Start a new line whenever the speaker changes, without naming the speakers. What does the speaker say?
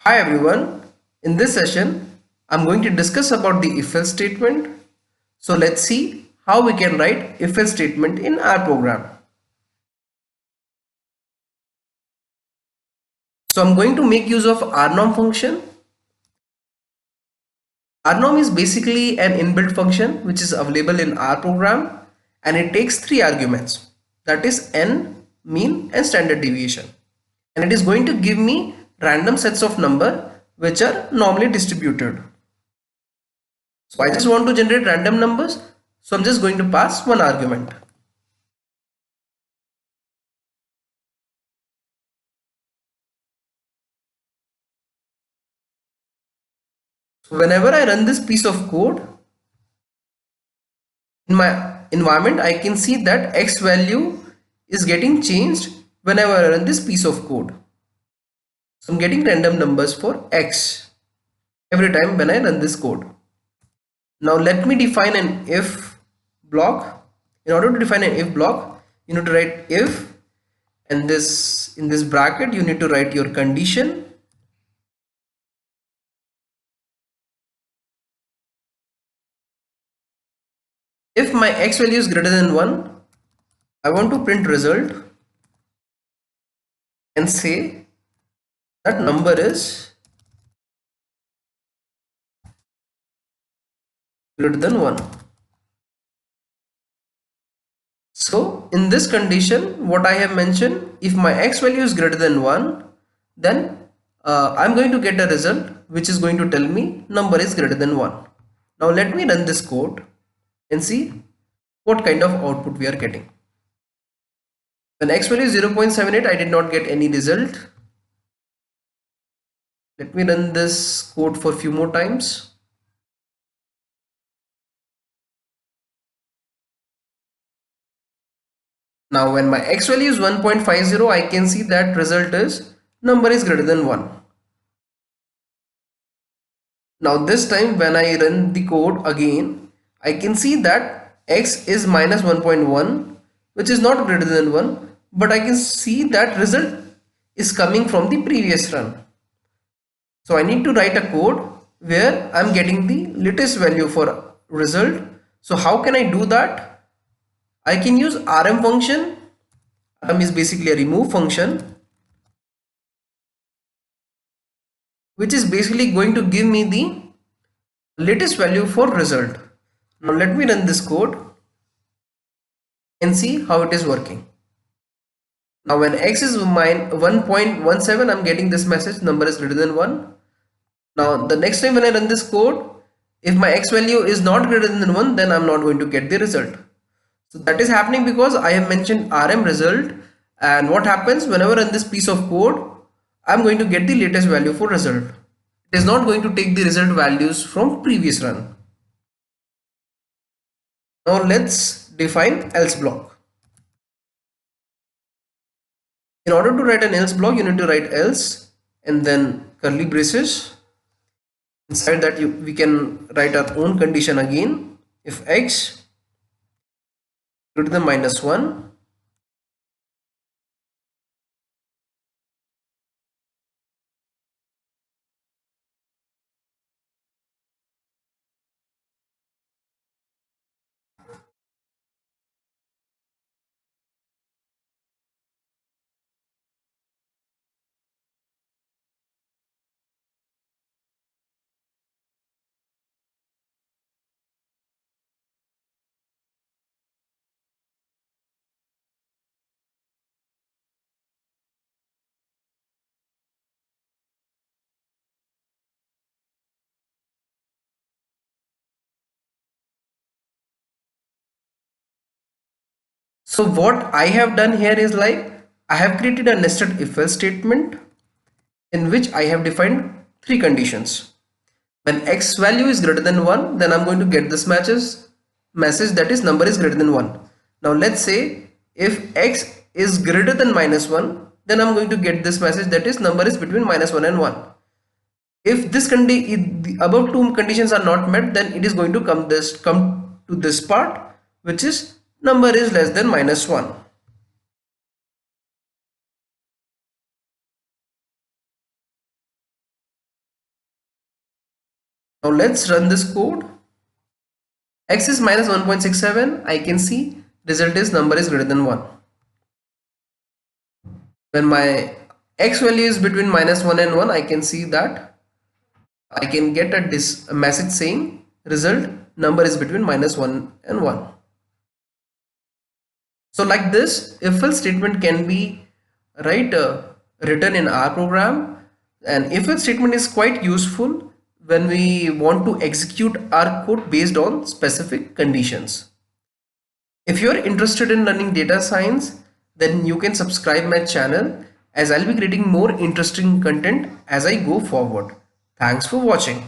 Hi everyone. In this session, I'm going to discuss about the if-else statement. So let's see how we can write if-else statement in our program. So I'm going to make use of rnorm function. Rnorm is basically an inbuilt function which is available in our program, and it takes three arguments, that is n, mean and standard deviation. And it is going to give me random sets of number which are normally distributed. So I just want to generate random numbers. So I'm just going to pass one argument. So whenever I run this piece of code in my environment, I can see that X value is getting changed whenever I run this piece of code. So I'm getting random numbers for X every time when I run this code. Now let me define an if block. In order to define an if block, you need to write if, and this in this bracket you need to write your condition. If my X value is greater than 1, I want to print result and say that number is greater than 1. So in this condition, what I have mentioned, if my X value is greater than 1, then I'm going to get a result which is going to tell me number is greater than 1. Now let me run this code and see what kind of output we are getting. When X value is 0.78, I did not get any result. Let me run this code for a few more times. Now when my X value is 1.50, I can see that result is number is greater than 1. Now this time when I run the code again, I can see that X is minus 1.1, which is not greater than 1, but I can see that result is coming from the previous run. So I need to write a code where I'm getting the latest value for result. So how can I do that? I can use rm function. Rm is basically a remove function, which is basically going to give me the latest value for result. Now let me run this code and see how it is working. Now when X is 1.17, I'm getting this message number is greater than 1. Now the next time when I run this code, if my X value is not greater than 1, then I'm not going to get the result. So that is happening because I have mentioned rm result, and what happens whenever I run this piece of code, I'm going to get the latest value for result. It is not going to take the result values from previous run. Now let's define else block. In order to write an else block, you need to write else and then curly braces. Inside that we can write our own condition again. If x greater than minus 1, so what I have done here is like I have created a nested if else statement in which I have defined three conditions. When x value is greater than 1, then I'm going to get this message that is number is greater than 1. Now let's say if x is greater than minus 1, then I'm going to get this message that is number is between minus 1 and 1. If the above two conditions are not met, then it is going to come to this part, which is number is less than minus 1. Now let's run this code. X is minus 1.67. I can see result is number is greater than 1. When my x value is between minus 1 and 1, I can see that I can get a message saying result number is between minus 1 and 1. So like this, if else statement can be written in our program, and if else statement is quite useful when we want to execute our code based on specific conditions. If you are interested in learning data science, then you can subscribe my channel as I'll be creating more interesting content as I go forward. Thanks for watching.